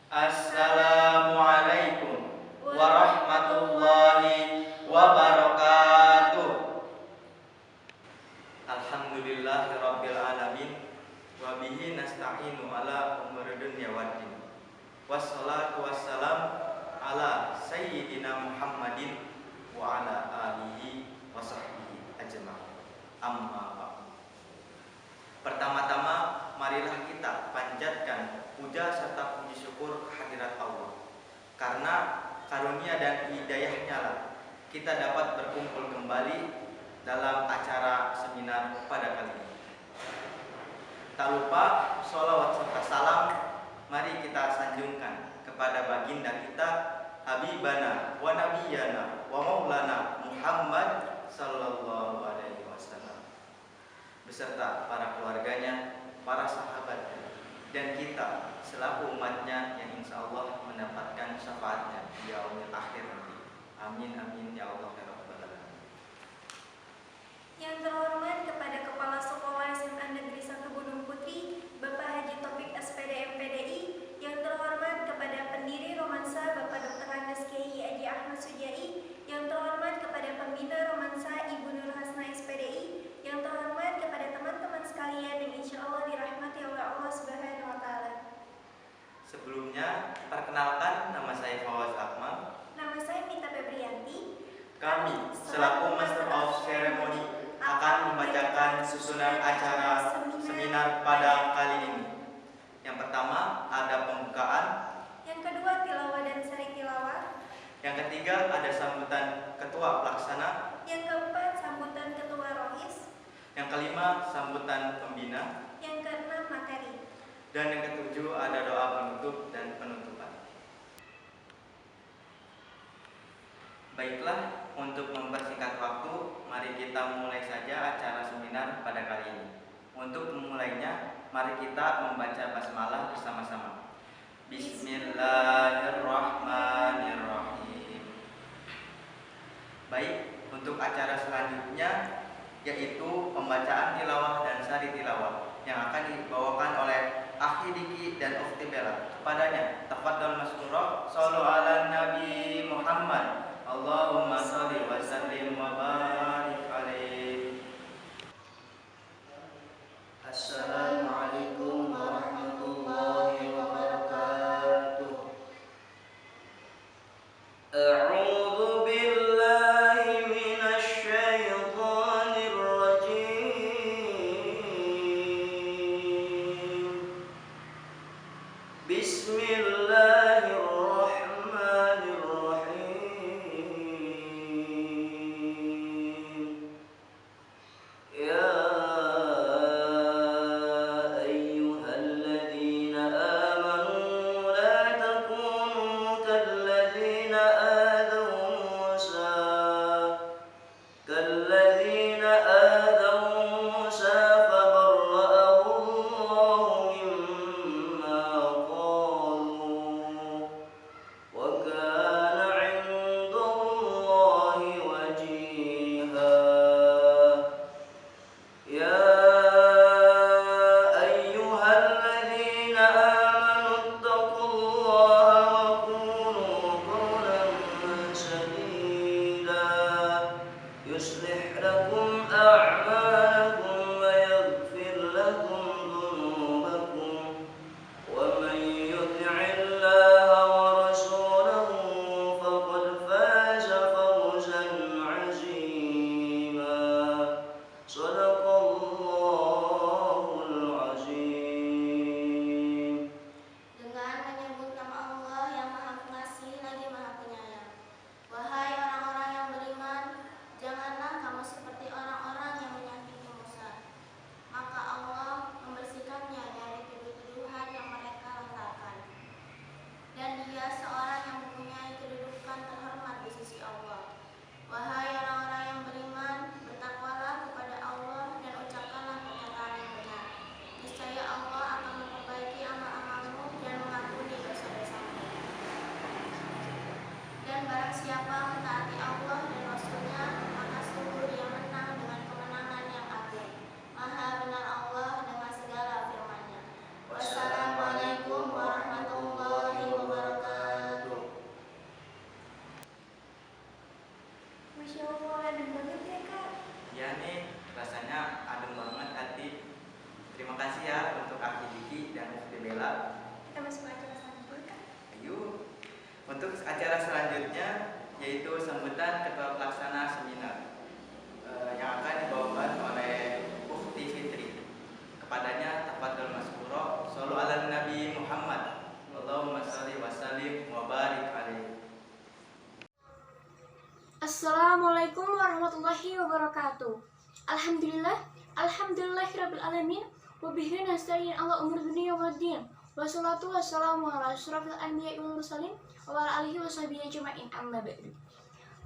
Assalamualaikum warahmatullahi wabarakatuh. Alhamdulillahirabbil alamin wa bihi nasta'inu ala umuri dunya waddin. Wassalatu wassalam ala sayyidina Muhammadin wa ala alihi wa sahbihi ajma'in. Amma ba'du. Pertama-tama marilah kita panjatkan puja serta puji syukur kehadirat Allah. Karena karunia dan hidayahnya lah kita dapat berkumpul kembali dalam acara seminar pada kali ini. Tak lupa sholawat serta salam mari kita sanjungkan kepada baginda kita Habibana wa Nabiyana wa Maulana Muhammad sallallahu alaihi wasallam beserta para keluarganya, para sahabatnya, dan kita selaku umatnya yang insya Allah mendapatkan syafaatnya di yaumil akhir nanti. Amin amin ya Allah ya Rabbal alamin. Yang terhormat kepada Kepala Sekolah SMA Negeri 1 Gunung Putri, Bapak Haji Taufik SPD MPDI. Yang terhormat kepada pendiri Romansa Bapak Dr. Andes Kiai Haji Ahmad Sujai. Yang terhormat kepada pembina Romansa Ibu Nur Hasna SPDI. Yang terhormat kepada teman-teman sekalian yang insya Allah dirahmati oleh Allah Subhanahu wa Ta'ala. Sebelumnya, perkenalkan nama saya Fawaz Akmal. Nama saya Mita Febrianti. Kami selaku Master of Ceremony akan membacakan susunan acara seminar pada kali ini. Yang pertama ada pembukaan. Yang kedua tilawah dan sari tilawah. Yang ketiga ada sambutan ketua pelaksana. Yang keempat sambutan ketua rohis. Yang kelima sambutan pembina. Yang keenam materi. Dan yang ketujuh ada doa penutup dan penutupan. Baiklah, untuk mempersingkat waktu, mari kita mulai saja acara seminar pada kali ini. Untuk memulainya, mari kita membaca basmalah bersama-sama. Bismillahirrahmanirrahim. Baik, untuk acara selanjutnya yaitu pembacaan tilawah dan sari tilawah yang akan dibawakan oleh Akhi Diki dan Ukhti Bella. Kepadanya, tafadhal maskurah, shollu ala Nabi Muhammad. Allahumma sholli wa sallim wa barik alaihi. Assalamualaikum warahmatullahi wabarakatuh. A'udzu billahi minasy syaithanir rajim. Bismillahirrahmanirrahim. Ya ayyuhalladzina amanu la takunu kalladzina adaw Musa fabarra'ahu Allahu mimma qalu wa kana 'indallahi wajiha. Ya ayyuhalladzina amanu ittaqullaha wa qulu qawlan sadida yuslih lakum a'malakum wa yaghfir lakum dhunubakum wa man yuti'illaha wa rasulahu faqad faza fawzan 'azima. Shadaqallahul azim. Dengan menyebut nama Allah yang Maha Pengasih lagi Maha Penyayang. Wahai orang-orang yang beriman, janganlah kamu seperti orang-orang yang menyakiti Musa. Maka Allah membersihkannya dari tuduh-tuduhan yang mereka lontarkan. Dan dia seorang yang mempunyai kedudukan terhormat di sisi Allah. Wahai orang-orang yang beriman, bertakwalah kepada Allah dan ucapkanlah perkataan yang benar. Niscaya Allah akan memperbaiki amal-amalmu dan mengampuni dosa-dosamu. Dan barang siapa mentaati Allah dan Rasul-Nya, maka sungguh dia menang dengan kemenangan yang agung. Maha benar Allah dengan segala firman-Nya. Wassalamualaikum warahmatullahi wabarakatuh. masuk ke acara selanjutnya? Ayo. Untuk acara selanjutnya yaitu sambutan ketua pelaksana seminar yang akan dibawakan oleh Ukhti Fitri. Kepadanya tafadhol maskuro, shollu ala Nabi Muhammad. Allahumma sholli wa sallim wa barik alaihi. Assalamualaikum warahmatullahi wabarakatuh. Alhamdulillahirabbil alamin wa bihi nasta'in ala umur dunya waddin. Wassalatu wassalamu ala asyrafil anbiya'i wal mursalin wa ala alihi washabihi ajma'in, amma ba'du.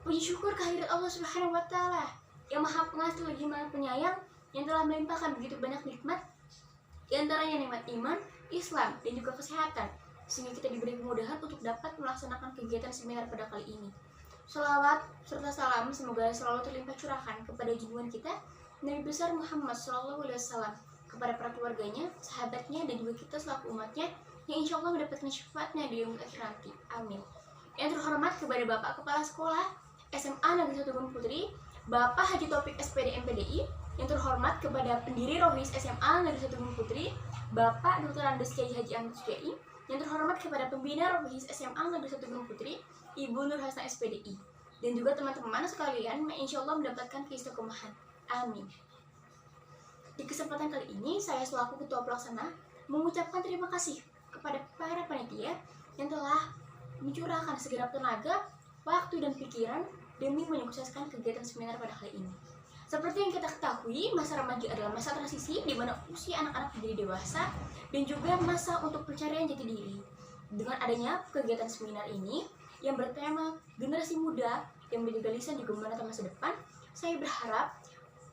Puji syukur kehadirat Allah Subhanahu wa taala yang Maha Pengasih lagi Maha Penyayang, yang telah melimpahkan begitu banyak nikmat, di antaranya nikmat iman, Islam, dan juga kesehatan, sehingga kita diberi kemudahan untuk dapat melaksanakan kegiatan seminar pada kali ini. Shalawat serta salam semoga selalu terlimpah curahkan kepada junjungan kita Nabi besar Muhammad SAW, kepada para keluarganya, sahabatnya, dan juga kita selaku umatnya yang insya Allah mendapatkan syafaatnya di yaumul akhir nanti. Amin. Yang terhormat kepada Bapak Kepala Sekolah SMA Negeri 1 Gunung Putri, Bapak Haji Taufik SPD MPDI. Yang terhormat kepada pendiri Rohis SMA Negeri 1 Gunung Putri, Bapak Dr. Andes Kiai Haji Ahmad Sujai. Yang terhormat kepada pembina Rohis SMA Negeri 1 Gunung Putri, Ibu Nur Hasna SPDI, dan juga teman-teman sekalian yang insya Allah mendapatkan keistiqomahan. Amin. Di kesempatan kali ini, saya selaku Ketua Pelaksana mengucapkan terima kasih kepada para panitia yang telah mencurahkan segenap tenaga, waktu, dan pikiran demi menyukseskan kegiatan seminar pada kali ini. Seperti yang kita ketahui, masa remaja adalah masa transisi di mana usia anak-anak menjadi dewasa dan juga masa untuk pencarian jati diri. Dengan adanya kegiatan seminar ini yang bertema generasi muda yang menjaga lisan juga menata masa depan, saya berharap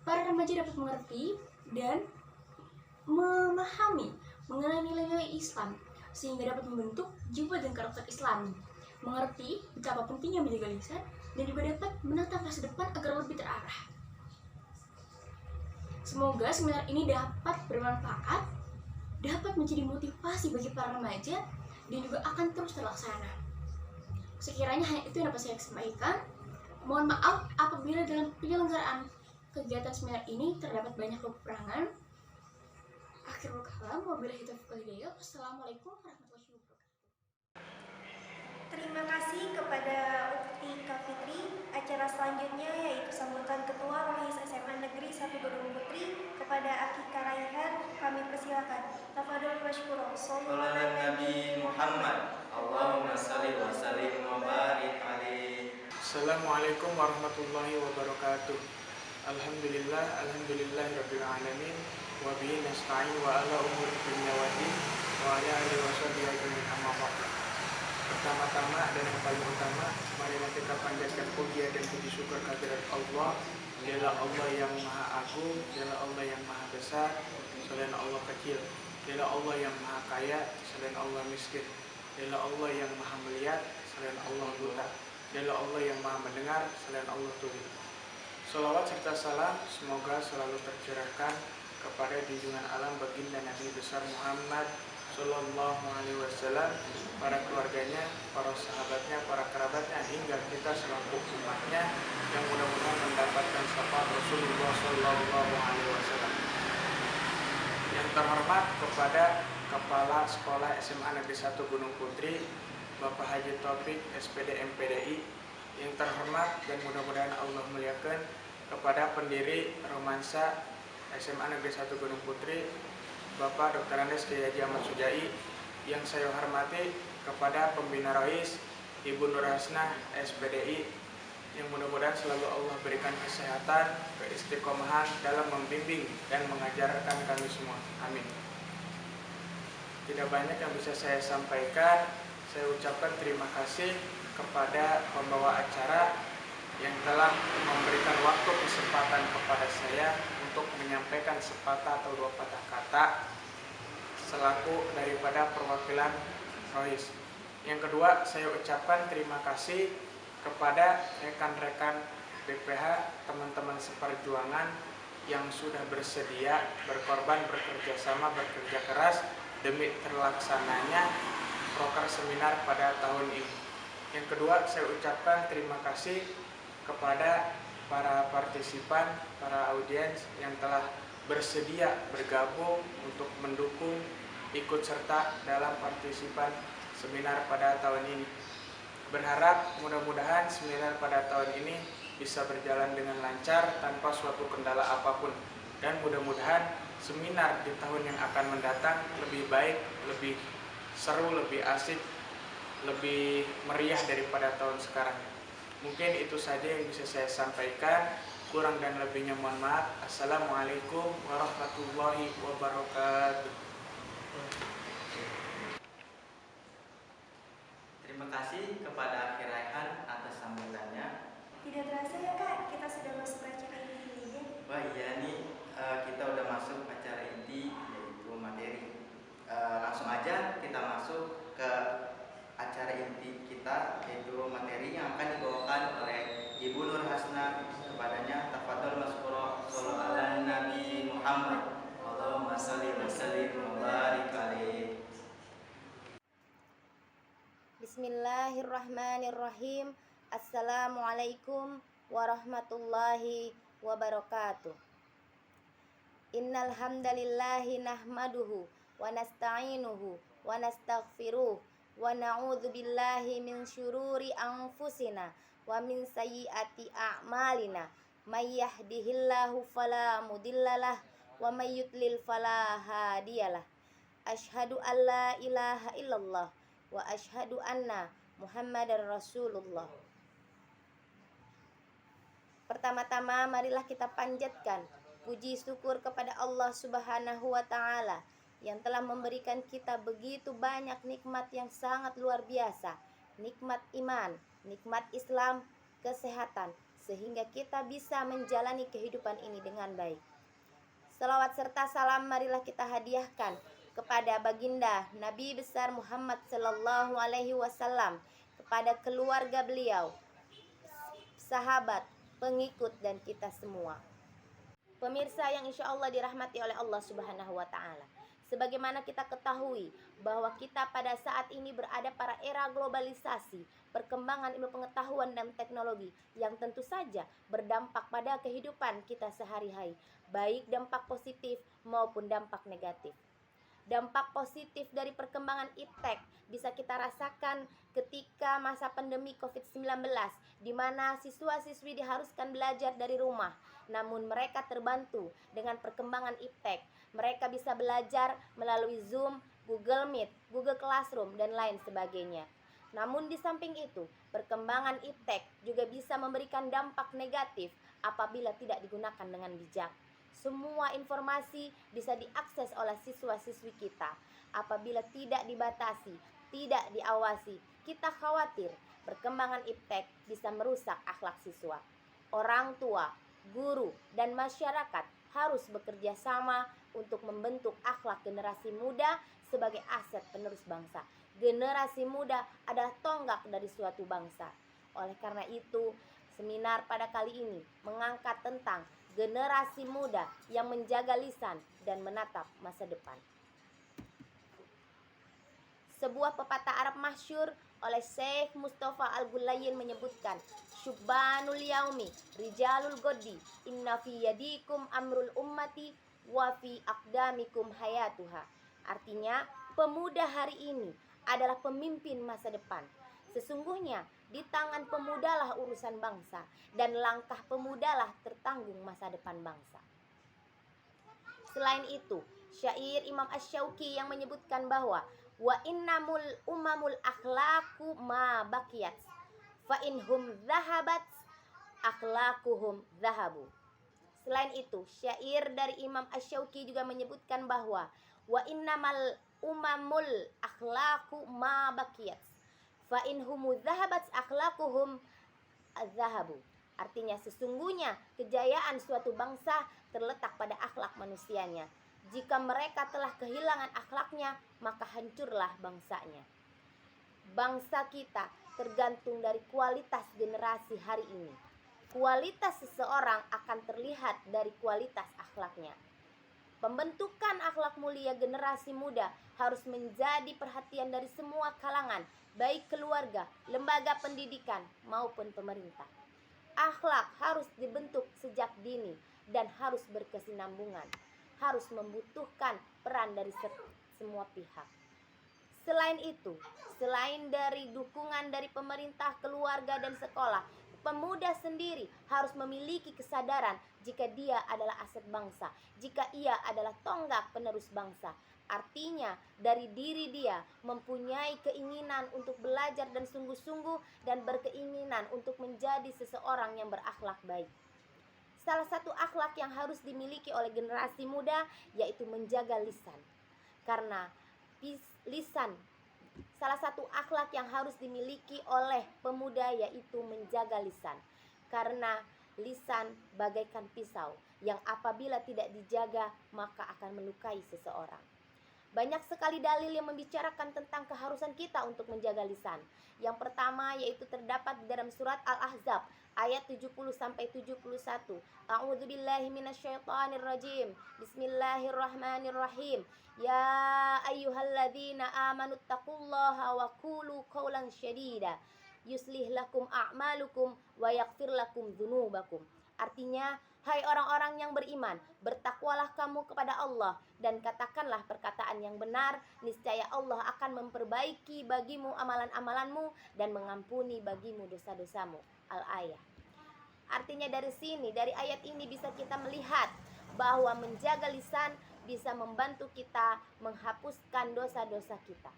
para remaja dapat mengerti dan memahami mengenai nilai-nilai Islam sehingga dapat membentuk jiwa dan karakter Islami, mengerti betapa pentingnya menjaga lisan dan juga dapat menata masa depan agar lebih terarah. Semoga seminar ini dapat bermanfaat, dapat menjadi motivasi bagi para remaja dan juga akan terus terlaksana. Sekiranya hanya itu yang dapat saya sampaikan. Mohon maaf apabila dalam penyelenggaraan kegiatan seminar ini terdapat banyak kekurangan. Akhirul kalam, wabillahi taufiq wal hidayah. Wassalamualaikum warahmatullahi wabarakatuh. Terima kasih kepada Ukhti Fitri. Acara selanjutnya yaitu sambutan Ketua Rohis SMA Negeri 1 Gunung Putri kepada Akika Raihan. Kami persilakan. Tafadhol mashkuro. Shollu ala Nabi Muhammad. Allahumma sholli wa sallim wa barik alaihi. Assalamualaikum warahmatullahi wabarakatuh. Alhamdulillahirabbil alamin wa bihi nasta'in wa ala umuri dunya waddin wa ala alihi washabihi ajma'in, amma ba'du. Pertama-tama dan yang paling utama, marilah kita panjatkan puji dan puji syukur kehadirat Allah. Dialah Allah yang maha agung, dialah Allah yang maha besar, selain Allah kecil. Dialah Allah yang maha kaya, selain Allah miskin. Dialah Allah yang maha melihat, selain Allah buta. Dialah Allah yang maha mendengar, selain Allah tuli. Sholawat serta salam semoga selalu tercurahkan kepada junjungan alam baginda Nabi besar Muhammad Sallallahu Alaihi Wasallam, para keluarganya, para sahabatnya, para kerabatnya, hingga kita selaku umatnya yang mudah-mudahan mendapatkan syafaat Rasulullah Sallallahu Alaihi Wasallam. Yang terhormat kepada Kepala Sekolah SMA Negeri 1 Gunung Putri, Bapak Haji Taufik SPD MPDI. Yang terhormat dan mudah-mudahan Allah muliakan kepada pendiri Romansa SMA Negeri 1 Gunung Putri, Bapak Dr. Andes Kiai Haji Ahmad Sujai. Yang saya hormati kepada pembina Rohis, Ibu Nur Hasna SPDI, yang mudah-mudahan selalu Allah berikan kesehatan, keistiqomahan dalam membimbing dan mengajarkan kami semua. Amin. Tidak banyak yang bisa saya sampaikan. Saya ucapkan terima kasih kepada pembawa acara yang telah memberikan waktu kesempatan kepada saya untuk menyampaikan sepatah atau dua patah kata selaku daripada perwakilan Rohis. Yang kedua, saya ucapkan terima kasih kepada rekan-rekan BPH, teman-teman seperjuangan yang sudah bersedia berkorban, bekerja sama, bekerja keras demi terlaksananya proker seminar pada tahun ini. Yang kedua, saya ucapkan terima kasih kepada para partisipan, para audiens yang telah bersedia bergabung untuk mendukung ikut serta dalam partisipan seminar pada tahun ini. Berharap mudah-mudahan seminar pada tahun ini bisa berjalan dengan lancar tanpa suatu kendala apapun, dan mudah-mudahan seminar di tahun yang akan mendatang lebih baik, lebih seru, lebih asik, lebih meriah daripada tahun sekarang. Mungkin itu saja yang bisa saya sampaikan. Kurang dan lebihnya mohon maaf. Assalamualaikum warahmatullahi wabarakatuh. Terima kasih kepada Ki Raihan atas sambutannya. Tidak terasa ya Kak, kita sudah masuk ke acara ini. Wah iya nih, kita udah masuk acara inti yaitu materi. Langsung aja kita masuk ke acara inti kita yaitu materi yang akan dibawakan oleh Ibu Nur Hasna. Kepadanya tafadhol maskura shallallahu ala nabi Muhammad. Allahumma shalli wa sallim wa barik alaihi. Bismillahirrahmanirrahim. Assalamualaikum warahmatullahi wabarakatuh. Innal hamdalillahi nahmaduhu wa nasta'inuhu wa nastaghfiruh wa na'udzu billahi min syururi anfusina wa min sayyiati a'malina. May yahdihillahu fala mudhillalah wa may yudlil fala hadiyalah. Asyhadu an la ilaha illallah wa asyhadu anna Muhammadar Rasulullah. Pertama-tama marilah kita panjatkan puji syukur kepada Allah Subhanahu wa taala yang telah memberikan kita begitu banyak nikmat yang sangat luar biasa. Nikmat iman, nikmat Islam, kesehatan, sehingga kita bisa menjalani kehidupan ini dengan baik. Salawat serta salam marilah kita hadiahkan kepada baginda Nabi besar Muhammad sallallahu alaihi wasallam, kepada keluarga beliau, sahabat, pengikut, dan kita semua. Pemirsa yang insya Allah dirahmati oleh Allah Subhanahu wa ta'ala, sebagaimana kita ketahui bahwa kita pada saat ini berada pada era globalisasi, perkembangan ilmu pengetahuan dan teknologi yang tentu saja berdampak pada kehidupan kita sehari-hari, baik dampak positif maupun dampak negatif. Dampak positif dari perkembangan iptek bisa kita rasakan ketika masa pandemi COVID-19, di mana siswa-siswi diharuskan belajar dari rumah. Namun mereka terbantu dengan perkembangan iptek. Mereka bisa belajar melalui Zoom, Google Meet, Google Classroom, dan lain sebagainya. Namun di samping itu, perkembangan iptek juga bisa memberikan dampak negatif apabila tidak digunakan dengan bijak. Semua informasi bisa diakses oleh siswa-siswi kita. Apabila tidak dibatasi, tidak diawasi, kita khawatir perkembangan iptek bisa merusak akhlak siswa. Orang tua, guru, dan masyarakat harus bekerja sama untuk membentuk akhlak generasi muda sebagai aset penerus bangsa. Generasi muda adalah tonggak dari suatu bangsa. Oleh karena itu, seminar pada kali ini mengangkat tentang generasi muda yang menjaga lisan dan menatap masa depan. Sebuah pepatah Arab masyhur oleh Syekh Mustafa Al-Gulayin menyebutkan, Syubbanul yaumi rijalul godi, inna fi yadikum amrul ummati wa fi aqdamikum hayatuha. Artinya, pemuda hari ini adalah pemimpin masa depan. Sesungguhnya di tangan pemudalah urusan bangsa, dan langkah pemudalah tertanggung masa depan bangsa. Selain itu, syair Imam Asy-Syauqi yang menyebutkan bahwa wa innamul umamul akhlaqu ma baqiyat fa inhum zahabat akhlaquhum zahabu. Selain itu, syair dari Imam Asy-Syauqi juga menyebutkan bahwa wa innamal umamul akhlaqu ma baqiyat fa inhum zahabat akhlaquhum zahabu. Artinya sesungguhnya kejayaan suatu bangsa terletak pada akhlak manusianya. Jika mereka telah kehilangan akhlaknya, maka hancurlah bangsanya. Bangsa kita tergantung dari kualitas generasi hari ini. Kualitas seseorang akan terlihat dari kualitas akhlaknya. Pembentukan akhlak mulia generasi muda harus menjadi perhatian dari semua kalangan, baik keluarga, lembaga pendidikan, maupun pemerintah. Akhlak harus dibentuk sejak dini dan harus berkesinambungan. Harus membutuhkan peran dari semua pihak. Selain itu, selain dari dukungan dari pemerintah, keluarga, dan sekolah, pemuda sendiri harus memiliki kesadaran jika dia adalah aset bangsa, jika ia adalah tonggak penerus bangsa. Artinya dari diri dia mempunyai keinginan untuk belajar dan sungguh-sungguh dan berkeinginan untuk menjadi seseorang yang berakhlak baik. Salah satu akhlak yang harus dimiliki oleh generasi muda yaitu menjaga lisan. Karena lisan, salah satu akhlak yang harus dimiliki oleh pemuda yaitu menjaga lisan. Karena lisan bagaikan pisau yang apabila tidak dijaga maka akan melukai seseorang. Banyak sekali dalil yang membicarakan tentang keharusan kita untuk menjaga lisan. Yang pertama yaitu terdapat di dalam surat Al-Ahzab ayat 70-71. A'udzubillahi minasyaitonirrajim. Bismillahirrahmanirrahim. Ya ayyuhalladzina amanu taqullaha wa qulu qawlan syadida yuslih lakum a'malukum wa yaghfir lakum dzunubakum. Artinya, hai orang-orang yang beriman, bertakwalah kamu kepada Allah dan katakanlah perkataan yang benar, niscaya Allah akan memperbaiki bagimu amalan-amalanmu dan mengampuni bagimu dosa-dosamu. Al-ayah. Artinya dari sini, dari ayat ini bisa kita melihat bahwa menjaga lisan bisa membantu kita menghapuskan dosa-dosa kita.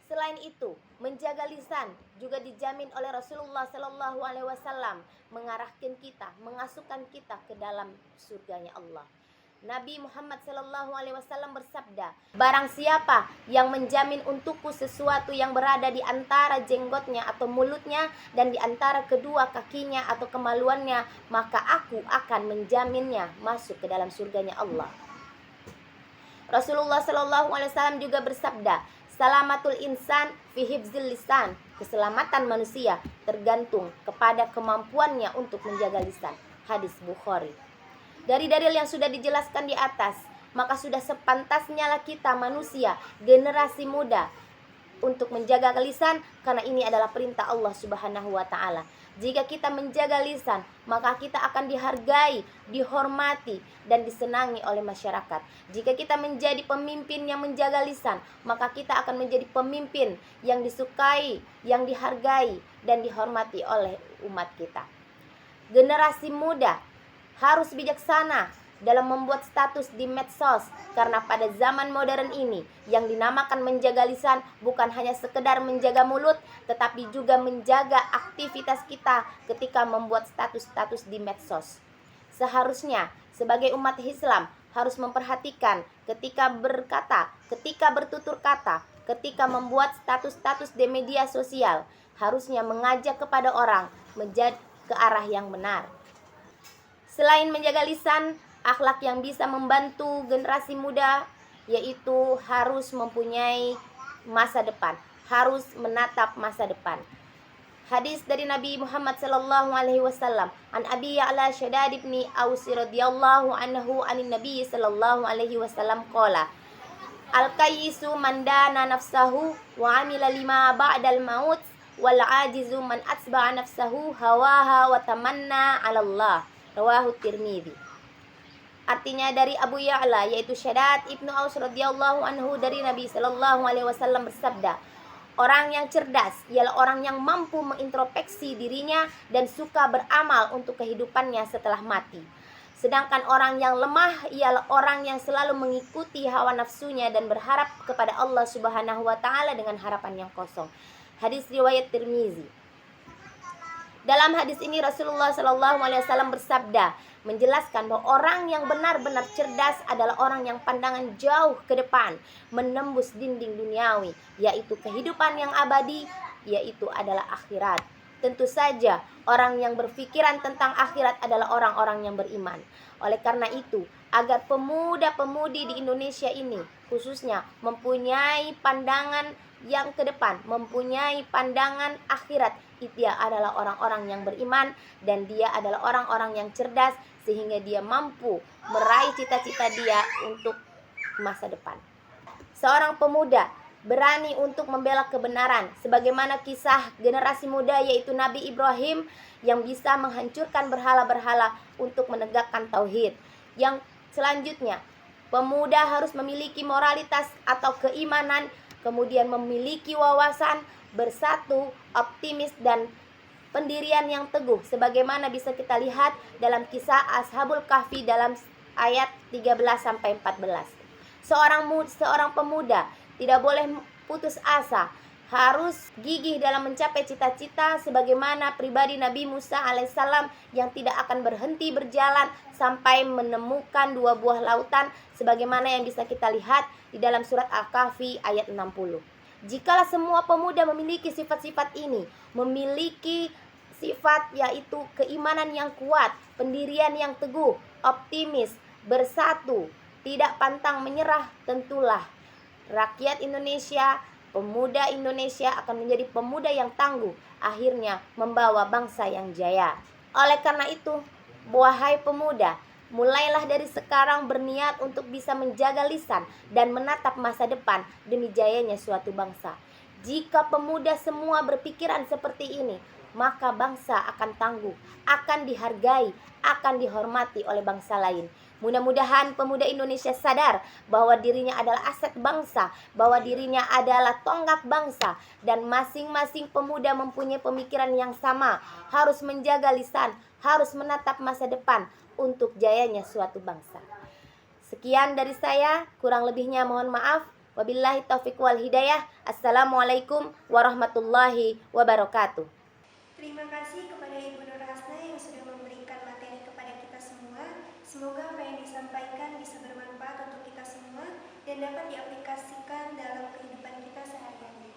Selain itu, menjaga lisan juga dijamin oleh Rasulullah Sallallahu Alaihi Wasallam mengarahkan kita, mengasukkan kita ke dalam surganya Allah. Nabi Muhammad Sallallahu Alaihi Wasallam bersabda, barang siapa yang menjamin untukku sesuatu yang berada di antara jenggotnya atau mulutnya dan di antara kedua kakinya atau kemaluannya, maka aku akan menjaminnya masuk ke dalam surganya Allah. Rasulullah Sallallahu Alaihi Wasallam juga bersabda, salamatul insan fi hifzil lisan. Keselamatan manusia tergantung kepada kemampuannya untuk menjaga lisan. Hadis Bukhari. Dari dalil yang sudah dijelaskan di atas, maka sudah sepantasnya lah kita manusia, generasi muda untuk menjaga lisan, karena ini adalah perintah Allah Subhanahu wa taala. Jika kita menjaga lisan, maka kita akan dihargai, dihormati, dan disenangi oleh masyarakat. Jika kita menjadi pemimpin yang menjaga lisan, maka kita akan menjadi pemimpin yang disukai, yang dihargai, dan dihormati oleh umat kita. Generasi muda harus bijaksana dalam membuat status di medsos, karena pada zaman modern ini yang dinamakan menjaga lisan bukan hanya sekedar menjaga mulut, tetapi juga menjaga aktivitas kita ketika membuat status-status di medsos. Seharusnya sebagai umat Islam harus memperhatikan ketika berkata, ketika bertutur kata, ketika membuat status-status di media sosial, harusnya mengajak kepada orang menjadi ke arah yang benar. Selain menjaga lisan, akhlak yang bisa membantu generasi muda yaitu harus mempunyai masa depan, harus menatap masa depan. Hadis dari Nabi Muhammad sallallahu alaihi wasallam, an Abi Ya'la Shaddad ibn Aus radhiyallahu anhu anin Nabi sallallahu alaihi wasallam qala, al-qayyisu man dana nafsahu wa amila lima ba'dal maut wal ajizu man atba'a nafsahu hawaha wa tamanna 'ala Allah. Rawahu Tirmidzi. Artinya dari Abu Ya'la yaitu Shaddad ibnu Aus radhiyallahu anhu dari Nabi sallallahu alaihi wasallam bersabda, orang yang cerdas ialah orang yang mampu mengintrospeksi dirinya dan suka beramal untuk kehidupannya setelah mati. Sedangkan orang yang lemah ialah orang yang selalu mengikuti hawa nafsunya dan berharap kepada Allah Subhanahu wa taala dengan harapan yang kosong. Hadis riwayat Tirmidzi. Dalam hadis ini Rasulullah Sallallahu Alaihi Wasallam bersabda, menjelaskan bahwa orang yang benar-benar cerdas adalah orang yang pandangan jauh ke depan, menembus dinding duniawi, yaitu kehidupan yang abadi, yaitu adalah akhirat. Tentu saja orang yang berpikiran tentang akhirat adalah orang-orang yang beriman. Oleh karena itu, agar pemuda-pemudi di Indonesia ini khususnya mempunyai pandangan yang ke depan, mempunyai pandangan akhirat, dia adalah orang-orang yang beriman dan dia adalah orang-orang yang cerdas sehingga dia mampu meraih cita-cita dia untuk masa depan. Seorang pemuda berani untuk membela kebenaran sebagaimana kisah generasi muda yaitu Nabi Ibrahim yang bisa menghancurkan berhala-berhala untuk menegakkan tauhid. Yang selanjutnya Pemuda harus memiliki moralitas atau keimanan, kemudian memiliki wawasan, bersatu, optimis, dan pendirian yang teguh. Sebagaimana bisa kita lihat dalam kisah Ashabul Kahfi dalam ayat 13-14. Seorang pemuda tidak boleh putus asa, harus gigih dalam mencapai cita-cita sebagaimana pribadi Nabi Musa alaihissalam yang tidak akan berhenti berjalan sampai menemukan 2 buah lautan sebagaimana yang bisa kita lihat di dalam surat Al-Kahfi ayat 60. Jikalau semua pemuda memiliki sifat-sifat ini, memiliki sifat yaitu keimanan yang kuat, pendirian yang teguh, optimis, bersatu, tidak pantang menyerah, tentulah rakyat Indonesia, pemuda Indonesia akan menjadi pemuda yang tangguh, akhirnya membawa bangsa yang jaya. Oleh karena itu, wahai pemuda, mulailah dari sekarang berniat untuk bisa menjaga lisan dan menatap masa depan demi jayanya suatu bangsa. Jika pemuda semua berpikiran seperti ini, maka bangsa akan tangguh, akan dihargai, akan dihormati oleh bangsa lain. Mudah-mudahan pemuda Indonesia sadar bahwa dirinya adalah aset bangsa, bahwa dirinya adalah tonggak bangsa, dan masing-masing pemuda mempunyai pemikiran yang sama, harus menjaga lisan, harus menatap masa depan untuk jayanya suatu bangsa. Sekian dari saya, kurang lebihnya mohon maaf. Wabillahi taufiq wal hidayah. Assalamualaikum warahmatullahi wabarakatuh. Terima kasih kepada Ibu Nur Hasna yang sudah memberikan materi kepada kita semua. Semoga apa yang disampaikan bisa bermanfaat untuk kita semua dan dapat diaplikasikan dalam kehidupan kita sehari-hari.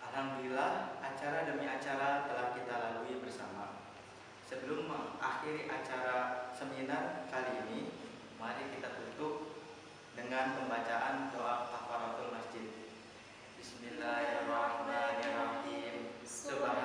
Alhamdulillah, acara demi acara telah kita lalui bersama. Sebelum mengakhiri acara seminar kali ini, mari kita tutup dengan pembacaan doa kafaratul masjid. Bismillahirrahmanirrahim. Subhanallah.